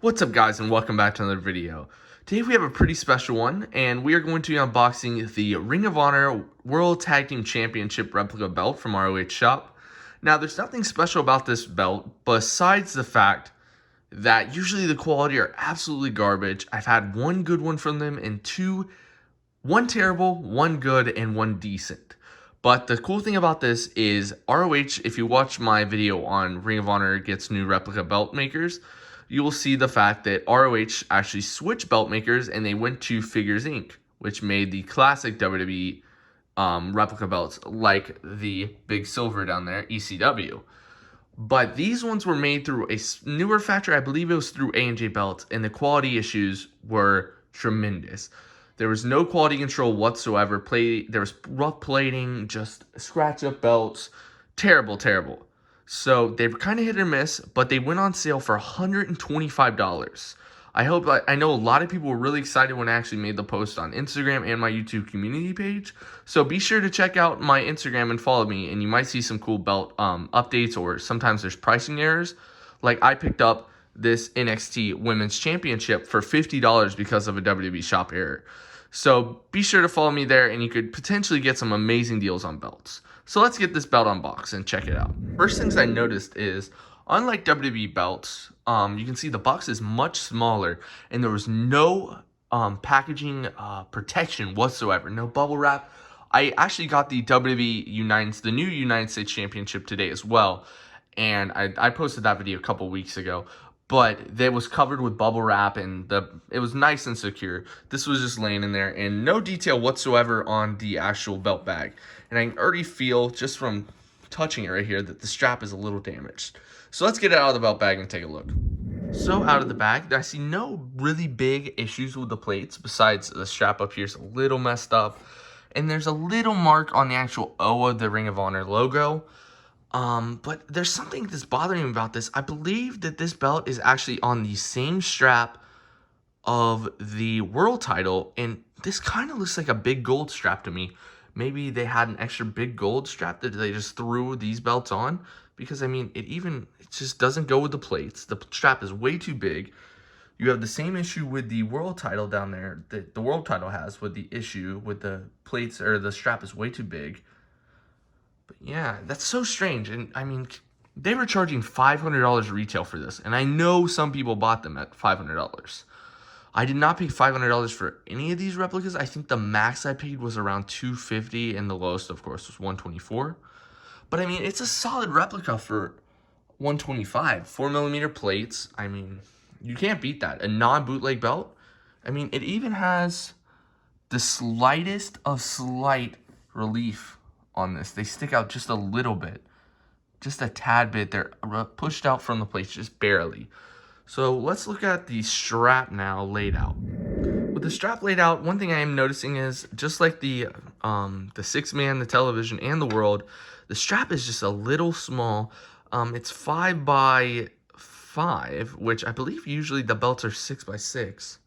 What's up, guys, and welcome back to another video. Today we have a pretty special one, and we are going to be unboxing the Ring of Honor World Tag Team Championship replica belt from ROH shop. Now, there's nothing special about this belt besides the fact that usually the quality are absolutely garbage. I've had one good one from them and one terrible, one good, and one decent. But the cool thing about this is ROH, if you watch my video on Ring of Honor gets new replica belt makers, you will see the fact that ROH actually switched belt makers and they went to Figures Inc., which made the classic WWE replica belts like the big silver down there, ECW. But these ones were made through a newer factory. I believe it was through A&J Belts, and the quality issues were tremendous. There was no quality control whatsoever. There was rough plating, just scratch-up belts. Terrible, terrible. So they were kind of hit or miss, but they went on sale for $125. I know a lot of people were really excited when I actually made the post on Instagram and my YouTube community page. So be sure to check out my Instagram and follow me, and you might see some cool belt updates, or sometimes there's pricing errors. Like I picked up this NXT Women's Championship for $50 because of a WWE shop error. So be sure to follow me there, and you could potentially get some amazing deals on belts. So let's get this belt unboxed and check it out. First things I noticed is, unlike WWE belts, you can see the box is much smaller, and there was no packaging protection whatsoever, no bubble wrap. I actually got the the new United States Championship today as well, and I posted that video a couple weeks ago. But it was covered with bubble wrap, and it was nice and secure. This was just laying in there, and no detail whatsoever on the actual belt bag. And I can already feel, just from touching it right here, that the strap is a little damaged. So let's get it out of the belt bag and take a look. So out of the bag, I see no really big issues with the plates, besides the strap up here is a little messed up. And there's a little mark on the actual O of the Ring of Honor logo. But there's something that's bothering me about this. I believe that this belt is actually on the same strap of the world title, and this kind of looks like a big gold strap to me. Maybe they had an extra big gold strap that they just threw these belts on, because I mean, it just doesn't go with the plates. The strap is way too big. You have the same issue with the world title down there that the world title has, with the issue with the plates, or the strap is way too big. But yeah, that's so strange. And I mean, they were charging $500 retail for this, and I know some people bought them at $500. I did not pay $500 for any of these replicas. I think the max I paid was around $250, and the lowest, of course, was $124. But I mean, it's a solid replica for $125. 4mm plates. I mean, you can't beat that. A non-bootleg belt. I mean, it even has the slightest of slight relief on this. They stick out just a little bit, just a tad bit. They're pushed out from the plates just barely. So let's look at the strap now laid out. With the strap laid out, one thing I am noticing is, just like the 6-man, the television, and the world, the strap is just a little small. It's 5x5, which I believe usually the belts are 6x6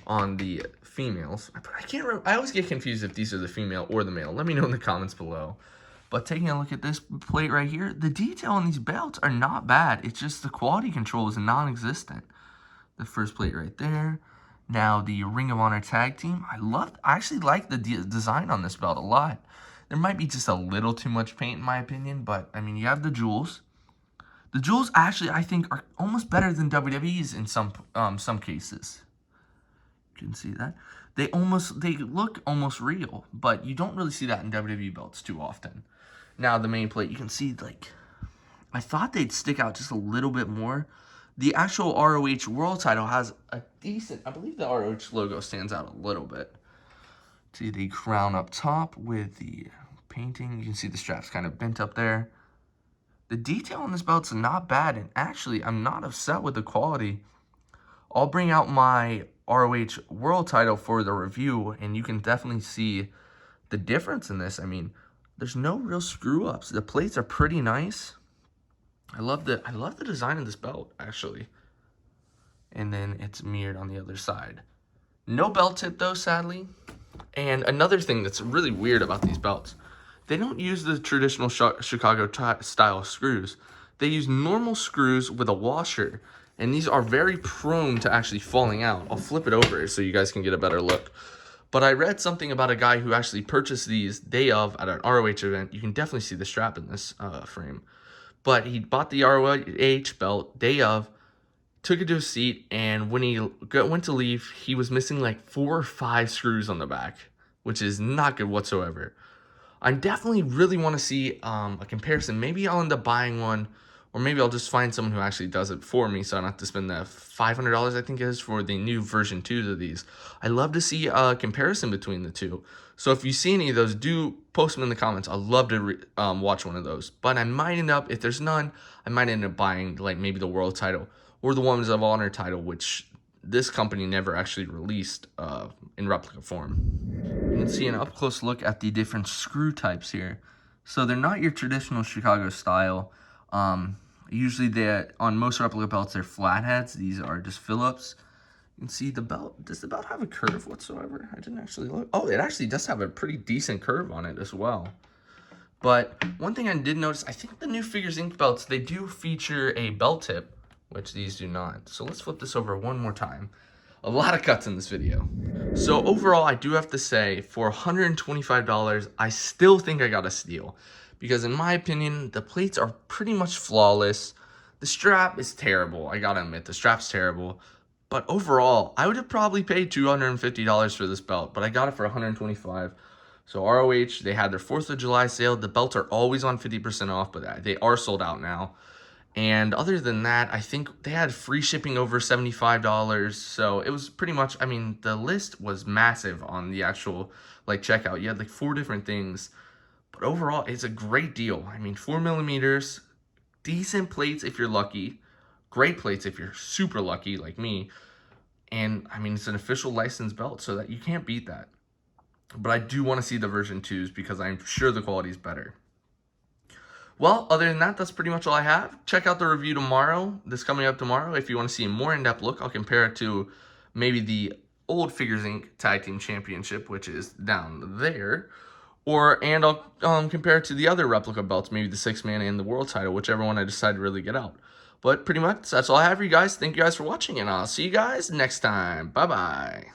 on the females. I can't remember. I always get confused if these are the female or the male. Let me know in the comments below. But taking a look at this plate right here, the detail on these belts are not bad. It's just the quality control is non-existent. The first plate right there. Now the Ring of Honor Tag Team. I actually like the design on this belt a lot. There might be just a little too much paint in my opinion, but I mean, you have the jewels. The jewels actually, I think, are almost better than WWE's in some cases. You can see that. They look almost real, but you don't really see that in WWE belts too often. Now the main plate, you can see, like, I thought they'd stick out just a little bit more. The actual ROH world title has a decent, I believe the ROH logo stands out a little bit. See the crown up top with the painting. You can see the straps kind of bent up there. The detail on this belt's not bad, and actually I'm not upset with the quality. I'll bring out my ROH world title for the review, and you can definitely see the difference in this. I mean, there's no real screw ups. The plates are pretty nice. I love the design of this belt, actually. And then it's mirrored on the other side. No belt tip though, sadly. And another thing that's really weird about these belts, they don't use the traditional Chicago style screws. They use normal screws with a washer. And these are very prone to actually falling out. I'll flip it over so you guys can get a better look. But I read something about a guy who actually purchased these day of at an ROH event. You can definitely see the strap in this frame. But he bought the ROH belt day of, took it to his seat, and when he went to leave, he was missing like 4 or 5 screws on the back, which is not good whatsoever. I definitely really want to see a comparison. Maybe I'll end up buying one, or maybe I'll just find someone who actually does it for me so I don't have to spend the $500 I think it is for the new version 2s of these. I love to see a comparison between the two. So if you see any of those, do post them in the comments. I'd love to watch one of those. But I might end up, if there's none, I might end up buying like maybe the world title or the Women's of Honor title, which this company never actually released in replica form. You can see an up-close look at the different screw types here. So they're not your traditional Chicago style. Usually on most replica belts, they're flatheads. These are just Phillips. You can see the belt. Does the belt have a curve whatsoever? I didn't actually look. Oh, it actually does have a pretty decent curve on it as well. But one thing I did notice, I think the new Figures Inc. belts, they do feature a belt tip, which these do not. So let's flip this over one more time. A lot of cuts in this video. So overall, I do have to say, for $125, I still think I got a steal. Because in my opinion, the plates are pretty much flawless. The strap is terrible. I gotta admit, the strap's terrible. But overall, I would have probably paid $250 for this belt, but I got it for $125. So ROH, they had their 4th of July sale. The belts are always on 50% off, but they are sold out now. And other than that, I think they had free shipping over $75. So it was pretty much, I mean, the list was massive on the actual like checkout. You had like 4 different things. But overall, it's a great deal. I mean, 4mm, decent plates if you're lucky, great plates if you're super lucky like me. And I mean, it's an official licensed belt, so that you can't beat that. But I do want to see the version 2s because I'm sure the quality is better. Well, other than that, that's pretty much all I have. Check out the review tomorrow, coming up tomorrow. If you want to see a more in-depth look, I'll compare it to maybe the old Figures Inc. Tag Team Championship, which is down there. And I'll compare it to the other replica belts, maybe the 6-man and the world title, whichever one I decide to really get out. But pretty much, that's all I have for you guys. Thank you guys for watching, and I'll see you guys next time. Bye-bye.